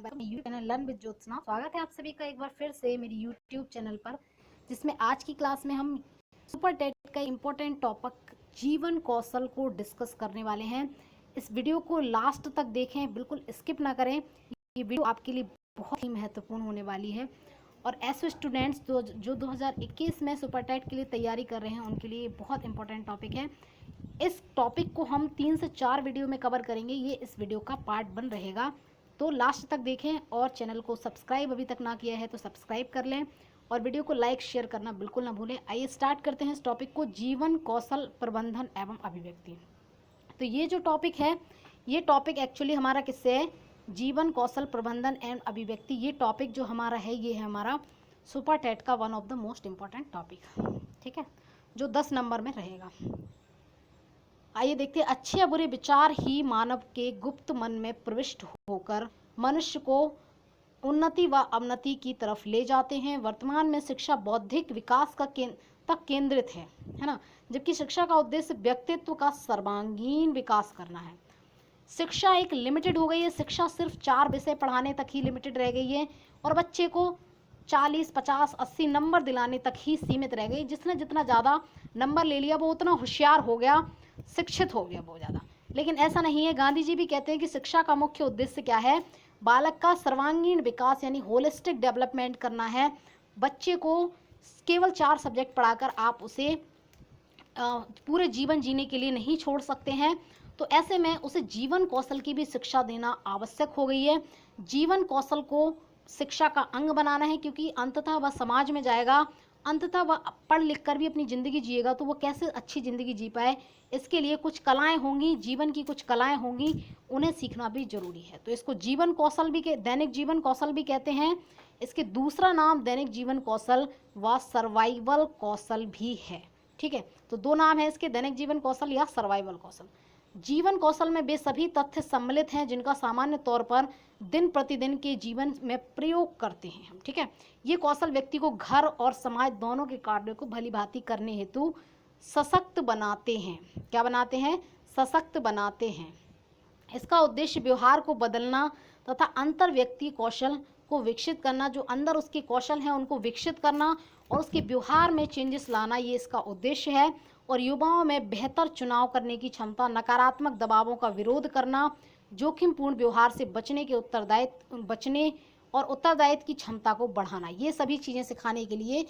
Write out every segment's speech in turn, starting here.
YouTube channel learn with Jyotsna. स्वागत है आप सभी का एक बार फिर से मेरी यूट्यूब चैनल पर, जिसमें आज की क्लास में हम सुपर टेट का इम्पोर्टेंट टॉपिक जीवन कौशल को डिस्कस करने वाले हैं। इस वीडियो को लास्ट तक देखें, बिल्कुल स्किप ना करें। ये वीडियो आपके लिए बहुत ही महत्वपूर्ण होने वाली है और ऐसे स्टूडेंट्स जो 2021 में सुपर टेट के लिए तैयारी कर रहे हैं उनके लिए बहुत इंपॉर्टेंट टॉपिक है। इस टॉपिक को हम 3 से 4 वीडियो में कवर करेंगे। ये इस वीडियो का पार्ट 1 रहेगा, तो लास्ट तक देखें और चैनल को सब्सक्राइब अभी तक ना किया है तो सब्सक्राइब कर लें और वीडियो को लाइक शेयर करना बिल्कुल ना भूलें। आइए स्टार्ट करते हैं इस टॉपिक को, जीवन कौशल प्रबंधन एवं अभिव्यक्ति। तो ये जो टॉपिक है, ये टॉपिक एक्चुअली हमारा किससे है? जीवन कौशल प्रबंधन एवं अभिव्यक्ति। ये टॉपिक जो हमारा है, ये है हमारा सुपर टेट का one of the most important topic, ठीक है, जो 10 नंबर में रहेगा। आइए देखते हैं। अच्छे या बुरे विचार ही मानव के गुप्त मन में प्रविष्ट होकर मनुष्य को उन्नति व अवनति की तरफ ले जाते हैं। वर्तमान में शिक्षा बौद्धिक विकास का तक केंद्रित है ना, जबकि शिक्षा का उद्देश्य व्यक्तित्व का सर्वांगीण विकास करना है। शिक्षा एक लिमिटेड हो गई है। शिक्षा सिर्फ 4 विषय पढ़ाने तक ही लिमिटेड रह गई है और बच्चे को 40, 50, 80 नंबर दिलाने तक ही सीमित रह गई। जिसने जितना ज़्यादा नंबर ले लिया वो उतना होशियार हो गया, शिक्षित हो गया बहुत ज़्यादा। लेकिन ऐसा नहीं है। गांधी जी भी कहते हैं कि शिक्षा का मुख्य उद्देश्य क्या है? बालक का सर्वांगीण विकास यानी होलिस्टिक डेवलपमेंट करना है। बच्चे को केवल 4 सब्जेक्ट पढ़ाकर आप उसे पूरे जीवन जीने के लिए नहीं छोड़ सकते हैं। तो ऐसे में उसे जीवन कौशल की भी शिक्षा देना आवश्यक हो गई है। जीवन कौशल को शिक्षा का अंग बनाना है, क्योंकि अंततः वह समाज में जाएगा, अंततः वह पढ़ लिख कर भी अपनी ज़िंदगी जिएगा, तो वो कैसे अच्छी ज़िंदगी जी पाए, इसके लिए कुछ कलाएं होंगी, जीवन की कुछ कलाएं होंगी, उन्हें सीखना भी जरूरी है। तो इसको जीवन कौशल भी दैनिक जीवन कौशल भी कहते हैं। इसके दूसरा नाम दैनिक जीवन कौशल व सर्वाइवल कौशल भी है, ठीक है। तो 2 नाम है इसके, दैनिक जीवन कौशल या सर्वाइवल कौशल। जीवन कौशल में वे सभी तथ्य सम्मिलित हैं जिनका सामान्य तौर पर दिन प्रतिदिन के जीवन में प्रयोग करते हैं हम, ठीक है। ये कौशल व्यक्ति को घर और समाज दोनों के कार्यों को भली भांति करने हेतु सशक्त बनाते हैं। क्या बनाते हैं? सशक्त बनाते हैं। इसका उद्देश्य व्यवहार को बदलना तथा अंतर व्यक्ति कौशल को विकसित करना, जो अंदर उसके कौशल हैं उनको विकसित करना और उसके व्यवहार में चेंजेस लाना, ये इसका उद्देश्य है। और युवाओं में बेहतर चुनाव करने की क्षमता, नकारात्मक दबावों का विरोध करना, जोखिमपूर्ण व्यवहार से बचने और उत्तरदायित्व की क्षमता को बढ़ाना, ये सभी चीज़ें सिखाने के लिए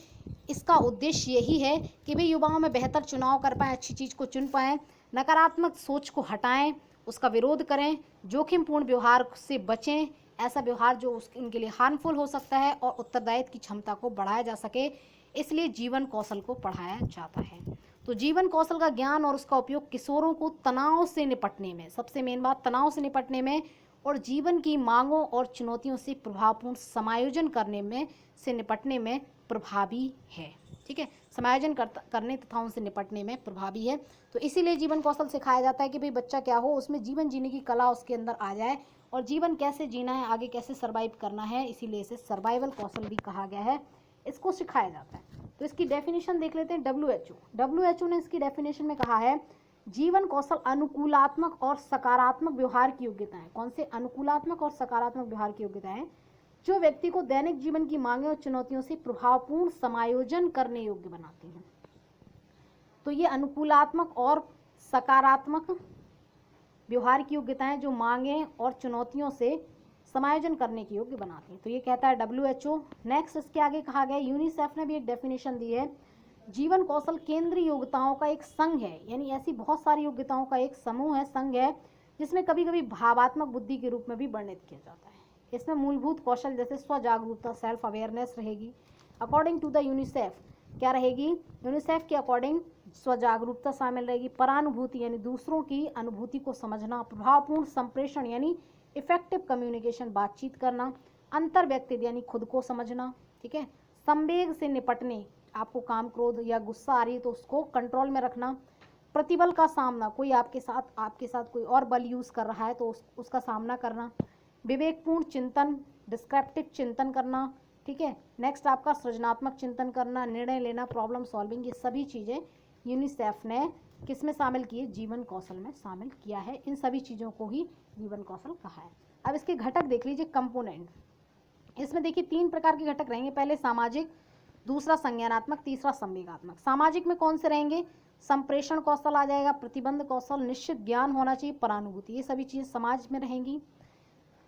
इसका उद्देश्य यही है कि भाई युवाओं में बेहतर चुनाव कर पाएँ, अच्छी चीज़ को चुन पाएँ, नकारात्मक सोच को हटाएं, उसका विरोध करें, जोखिमपूर्ण व्यवहार से बचें, ऐसा व्यवहार जो उनके लिए हार्मफुल हो सकता है, और उत्तरदायित्व की क्षमता को बढ़ाया जा सके, इसलिए जीवन कौशल को पढ़ाया जाता है। तो जीवन कौशल का ज्ञान और उसका उपयोग किशोरों को तनाव से निपटने में, सबसे मेन बात तनाव से निपटने में, और जीवन की मांगों और चुनौतियों से प्रभावपूर्ण समायोजन करने में से निपटने में प्रभावी है, ठीक है। समायोजन करने तथा उनसे निपटने में प्रभावी है। तो इसीलिए जीवन कौशल सिखाया जाता है कि भाई बच्चा क्या हो, उसमें जीवन जीने की कला उसके अंदर आ जाए और जीवन कैसे जीना है, आगे कैसे सर्वाइव करना है, इसीलिए इसे सर्वाइवल कौशल भी कहा गया है, इसको सिखाया जाता है। तो इसकी डेफिनेशन देख लेते हैं। WHO ने इसकी डेफिनेशन में कहा है, जीवन कौशल अनुकूलात्मक और सकारात्मक व्यवहार की योग्यताएं। कौन से? अनुकूलात्मक और सकारात्मक व्यवहार की योग्यताएं जो व्यक्ति को दैनिक जीवन की मांगों और चुनौतियों से प्रभावपूर्ण समायोजन करने योग्य बनाती हैं। तो ये अनुकूलात्मक और सकारात्मक व्यवहार की योग्यताएं जो मांगे और चुनौतियों से समायोजन करने की योग्य बनाती हैं। तो ये कहता है WHO। नेक्स्ट इसके आगे कहा गया, यूनिसेफ ने भी एक डेफिनेशन दी है, जीवन कौशल केंद्रीय योग्यताओं का एक संघ है, यानी ऐसी बहुत सारी योग्यताओं का एक समूह है, संघ है, जिसमें कभी कभी भावात्मक बुद्धि के रूप में भी वर्णित किया जाता है। इसमें मूलभूत कौशल जैसे स्वजागरूकता, सेल्फ अवेयरनेस रहेगी। अकॉर्डिंग टू द यूनिसेफ क्या रहेगी? यूनिसेफ के अकॉर्डिंग स्वजागरूकता शामिल रहेगी, परानुभूति यानी दूसरों की अनुभूति को समझना, प्रभावपूर्ण संप्रेषण यानी इफेक्टिव कम्युनिकेशन, बातचीत करना, अंतर व्यक्तित्व यानी खुद को समझना, ठीक है, संवेग से निपटने, आपको काम क्रोध या गुस्सा आ रही है तो उसको कंट्रोल में रखना, प्रतिबल का सामना, कोई आपके साथ कोई और बल यूज कर रहा है तो उसका सामना करना, विवेकपूर्ण चिंतन, डिस्क्रिप्टिव चिंतन करना, ठीक है। नेक्स्ट आपका सृजनात्मक चिंतन करना, निर्णय लेना, प्रॉब्लम सॉल्विंग, ये सभी चीज़ें यूनिसेफ ने किस में शामिल की है? जीवन कौशल में शामिल किया है। इन सभी चीज़ों को ही जीवन कौशल कहा है। अब इसके घटक देख लीजिए, कंपोनेंट। इसमें देखिए 3 प्रकार के घटक रहेंगे, पहले सामाजिक, दूसरा संज्ञानात्मक, तीसरा संवेगात्मक। सामाजिक में कौन से रहेंगे? संप्रेषण कौशल आ जाएगा, प्रतिबंध कौशल, निश्चित ज्ञान होना चाहिए, परानुभूति, ये सभी चीज़ समाज में रहेंगी।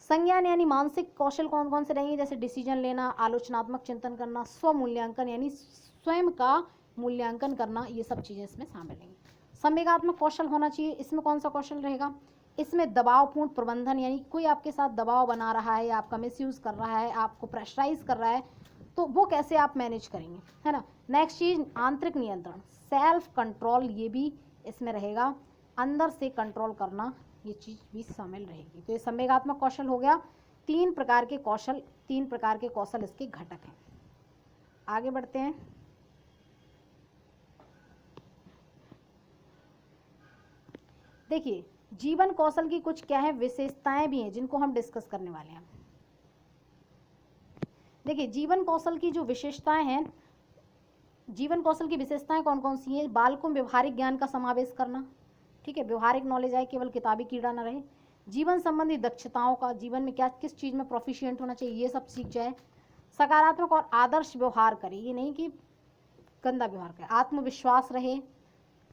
संज्ञान यानी मानसिक कौशल कौन कौन से रहेंगे? जैसे डिसीजन लेना, आलोचनात्मक चिंतन करना, स्वमूल्यांकन यानी स्वयं का मूल्यांकन करना, ये सब चीज़ें इसमें शामिल रहेंगी। संवेगात्मक कौशल होना चाहिए, इसमें कौन सा कौशल रहेगा? इसमें दबावपूर्ण प्रबंधन, यानी कोई आपके साथ दबाव बना रहा है या आपका मिसयूज़ कर रहा है, आपको प्रेशराइज कर रहा है, तो वो कैसे आप मैनेज करेंगे, है ना। नेक्स्ट चीज़ आंतरिक नियंत्रण, सेल्फ कंट्रोल, ये भी इसमें रहेगा, अंदर से कंट्रोल करना, ये चीज़ भी शामिल रहेगी। तो ये संवेगात्मक कौशल हो गया। 3 प्रकार के कौशल इसके घटक हैं। आगे बढ़ते हैं। देखिए जीवन कौशल की कुछ क्या है विशेषताएं भी हैं जिनको हम डिस्कस करने वाले हैं। देखिए जीवन कौशल की जो विशेषताएं हैं, जीवन कौशल की विशेषताएं कौन कौन सी हैं? बालकों में व्यवहारिक ज्ञान का समावेश करना, ठीक है, व्यवहारिक नॉलेज आए, केवल किताबी कीड़ा ना रहे। जीवन संबंधी दक्षताओं का, जीवन में क्या किस चीज़ में प्रोफिशिएंट होना चाहिए, ये सब सीख जाए। सकारात्मक और आदर्श व्यवहार करे, ये नहीं कि गंदा व्यवहार करे। आत्मविश्वास रहे,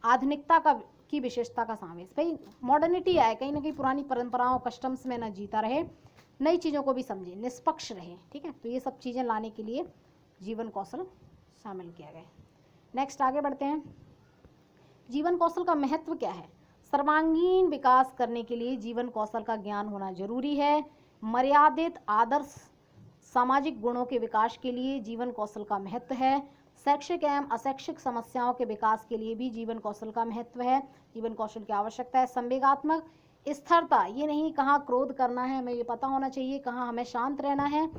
आधुनिकता की विशेषता का समावेश, भाई मॉडर्निटी आए, कहीं ना कहीं पुरानी परंपराओं कस्टम्स में न जीता रहे, नई चीज़ों को भी समझे, निष्पक्ष रहे, ठीक है। तो ये सब चीज़ें लाने के लिए जीवन कौशल शामिल किया गया। नेक्स्ट आगे बढ़ते हैं। जीवन कौशल का महत्व क्या है? सर्वांगीण विकास करने के लिए जीवन कौशल का ज्ञान होना जरूरी है। मर्यादित आदर्श सामाजिक गुणों के विकास के लिए जीवन कौशल का महत्व है। शैक्षिक एवं अशैक्षिक समस्याओं के विकास के लिए भी जीवन कौशल का महत्व है, जीवन कौशल की आवश्यकता है। संवेगात्मक स्थिरता, ये नहीं कहाँ क्रोध करना है, हमें ये पता होना चाहिए कहाँ हमें शांत रहना है,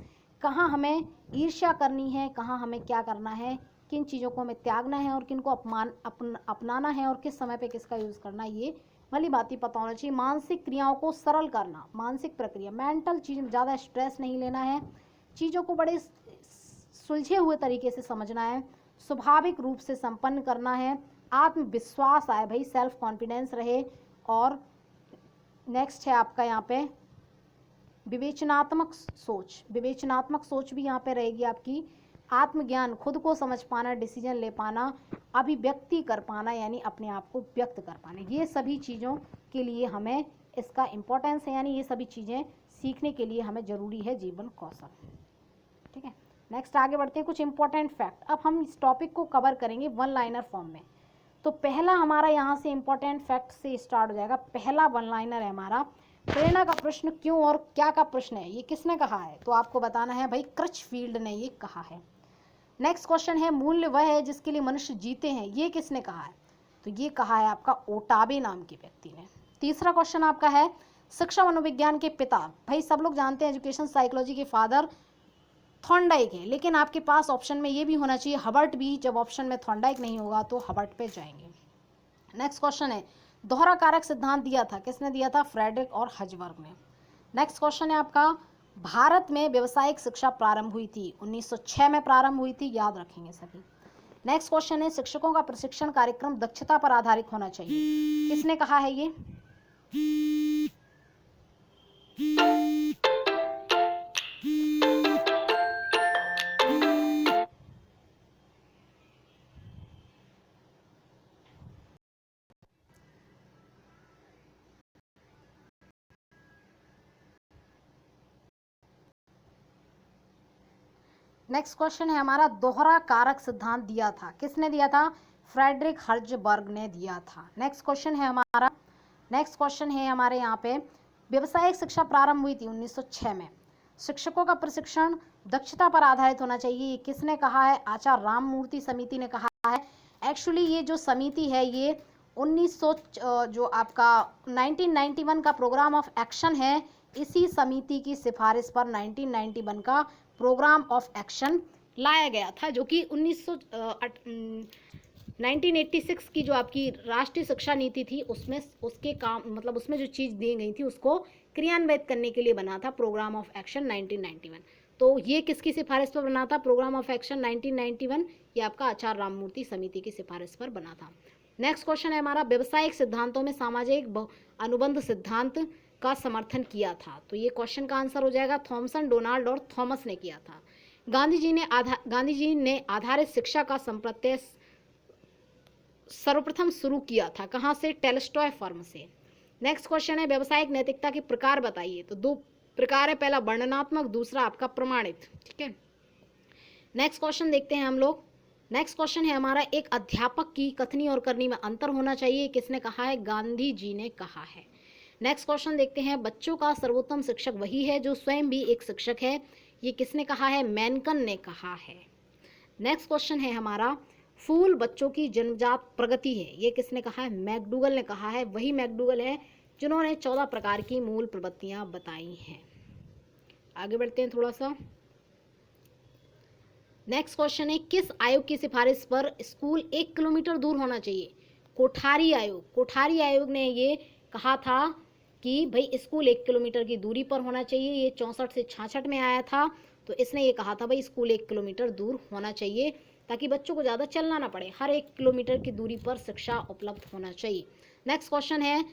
कहाँ हमें ईर्ष्या करनी है, कहाँ हमें क्या करना है, किन चीज़ों को हमें त्यागना है और किन को अपनाना है और किस समय पे किसका यूज़ करना है, ये भली बात ही पता होना चाहिए। मानसिक क्रियाओं को सरल करना, मानसिक प्रक्रिया, मेंटल चीज़, ज़्यादा स्ट्रेस नहीं लेना है, चीज़ों को बड़े सुलझे हुए तरीके से समझना है, स्वाभाविक रूप से संपन्न करना है, आत्मविश्वास आए, भाई सेल्फ कॉन्फिडेंस रहे। और नेक्स्ट है आपका यहाँ पे विवेचनात्मक सोच, विवेचनात्मक सोच भी यहाँ पे रहेगी आपकी। आत्मज्ञान, खुद को समझ पाना, डिसीजन ले पाना, अभिव्यक्ति कर पाना, यानी अपने आप को व्यक्त कर पाना, ये सभी चीज़ों के लिए हमें इसका इम्पोर्टेंस है, यानी ये सभी चीज़ें सीखने के लिए हमें ज़रूरी है जीवन कौशल, ठीक है। नेक्स्ट आगे बढ़ते हैं, कुछ इंपॉर्टेंट फैक्ट। अब हम इस टॉपिक को कवर करेंगे 1 लाइनर फॉर्म में। तो पहला हमारा यहाँ से इंपॉर्टेंट फैक्ट से स्टार्ट हो जाएगा। पहला 1 लाइनर है हमारा, प्रेरणा का प्रश्न क्यों और क्या का प्रश्न है, ये किसने कहा है? तो आपको बताना है भाई क्रचफील्ड ने ये कहा है। नेक्स्ट क्वेश्चन है, मूल्य वह है जिसके लिए मनुष्य जीते हैं, ये किसने कहा है? तो ये कहा है आपका ओटाबे नाम के व्यक्ति ने। तीसरा क्वेश्चन आपका है, शिक्षा मनोविज्ञान के पिता, भाई सब लोग जानते हैं एजुकेशन साइकोलॉजी के फादर थॉर्नडाइक है, लेकिन आपके पास ऑप्शन में ये भी होना चाहिए हबर्ट भी, जब ऑप्शन में थॉर्नडाइक नहीं होगा तो हबर्ट पे जाएंगे। नेक्स्ट क्वेश्चन है, दोहरा कारक सिद्धांत दिया था, किसने दिया था? फ्रेडरिक और हजबर्ग ने। नेक्स्ट क्वेश्चन है आपका, भारत में व्यावसायिक शिक्षा प्रारंभ हुई थी, 1906 में प्रारंभ हुई थी, याद रखेंगे सभी। नेक्स्ट क्वेश्चन है, शिक्षकों का प्रशिक्षण कार्यक्रम दक्षता पर आधारित होना चाहिए, किसने कहा है ये? नेक्स्ट क्वेश्चन है हमारा, दोहरा कारक सिद्धांत दिया था, किसने दिया था? फ्रेडरिक हर्जबर्ग ने दिया था। नेक्स्ट क्वेश्चन है हमारे यहाँ पे, व्यावसायिक शिक्षा प्रारंभ हुई थी 1906 में, शिक्षकों का प्रशिक्षण दक्षता पर आधारित होना चाहिए, ये किसने कहा है? आचार्य राममूर्ति समिति ने कहा है। एक्चुअली ये जो समिति है ये 1991 का प्रोग्राम ऑफ एक्शन है, इसी समिति की सिफारिश पर 1991 का प्रोग्राम ऑफ एक्शन लाया गया था, जो कि 1986 की जो आपकी राष्ट्रीय शिक्षा नीति थी उसमें उसके काम मतलब उसमें जो चीज़ दी गई थी उसको क्रियान्वित करने के लिए बना था प्रोग्राम ऑफ एक्शन 1991। तो ये किसकी सिफारिश पर बना था प्रोग्राम ऑफ एक्शन 1991? ये आपका आचार्य राममूर्ति समिति की सिफारिश पर बना था। नेक्स्ट क्वेश्चन है हमारा, व्यावसायिक सिद्धांतों में सामाजिक अनुबंध सिद्धांत का समर्थन किया था? तो ये क्वेश्चन का आंसर हो जाएगा थॉमसन, डोनाल्ड और थॉमस ने किया था। गांधी जी ने आधारित शिक्षा का संप्रत्यय सर्वप्रथम शुरू किया था, कहाँ से? टॉलस्टॉय फर्म से। नेक्स्ट क्वेश्चन है व्यावसायिक नैतिकता के प्रकार बताइए। तो 2 प्रकार है, पहला वर्णनात्मक, दूसरा आपका प्रमाणित। ठीक है, नेक्स्ट क्वेश्चन देखते हैं हम लोग। नेक्स्ट क्वेश्चन है हमारा, एक अध्यापक की कथनी और करनी में अंतर होना चाहिए, किसने कहा है? गांधी जी ने कहा है। नेक्स्ट क्वेश्चन देखते हैं, बच्चों का सर्वोत्तम शिक्षक वही है जो स्वयं भी एक शिक्षक है, ये किसने कहा है? मेनकन ने कहा है। नेक्स्ट क्वेश्चन है हमारा, फूल बच्चों की जन्मजात प्रगति है, ये किसने कहा है? मैकडूगल ने कहा है। वही मैकडूगल है जिन्होंने 14 प्रकार की मूल प्रवृत्तियां बताई हैं। आगे बढ़ते हैं थोड़ा सा। नेक्स्ट क्वेश्चन है, किस आयोग की सिफारिश पर स्कूल 1 किलोमीटर दूर होना चाहिए? कोठारी आयोग। कोठारी आयोग ने ये कहा था कि भाई स्कूल 1 किलोमीटर की दूरी पर होना चाहिए। ये 64 से 66 में आया था, तो इसने ये कहा था भाई स्कूल 1 किलोमीटर दूर होना चाहिए, ताकि बच्चों को ज़्यादा चलना ना पड़े। हर 1 किलोमीटर की दूरी पर शिक्षा उपलब्ध होना चाहिए। नेक्स्ट क्वेश्चन है,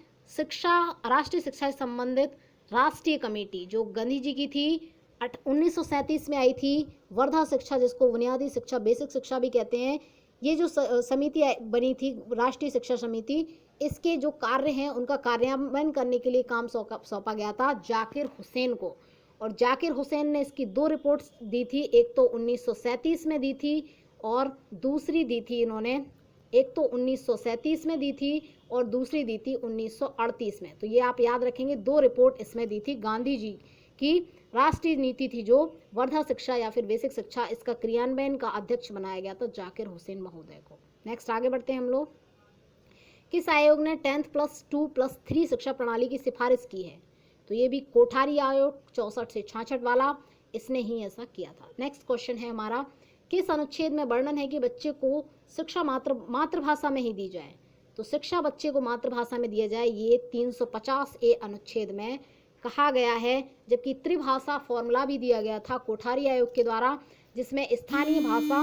राष्ट्रीय शिक्षा से संबंधित राष्ट्रीय कमेटी जो गांधी जी की थी 1937 में आई थी, वर्धा शिक्षा, जिसको बुनियादी शिक्षा, बेसिक शिक्षा भी कहते हैं, ये जो समिति बनी थी, राष्ट्रीय शिक्षा समिति, इसके जो कार्य हैं उनका कार्यान्वयन करने के लिए काम सौंपा गया था जाकिर हुसैन को। और जाकिर हुसैन ने इसकी 2 रिपोर्ट्स दी थी, एक तो 1937 में दी थी और दूसरी दी थी इन्होंने, एक तो 1937 में दी थी और दूसरी दी थी 1938 में। तो ये आप याद रखेंगे, 2 रिपोर्ट इसमें दी थी। गांधी जी की राष्ट्रीय नीति थी जो वर्धा शिक्षा या फिर बेसिक शिक्षा, इसका क्रियान्वयन का अध्यक्ष बनाया गया था जाकिर हुसैन महोदय को। नेक्स्ट आगे बढ़ते हैं हम लोग। किस आयोग ने 10th + 2+3 शिक्षा प्रणाली की सिफारिश की है? तो ये भी कोठारी आयोग 64 से 66 वाला, इसने ही ऐसा किया था। नेक्स्ट क्वेश्चन है हमारा, किस अनुच्छेद में वर्णन है कि बच्चे को शिक्षा मातृभाषा में ही दी जाए? तो शिक्षा बच्चे को मातृभाषा में दिया जाए, ये 350A अनुच्छेद में कहा गया है। जबकि त्रिभाषा फॉर्मूला भी दिया गया था कोठारी आयोग के द्वारा, जिसमें स्थानीय भाषा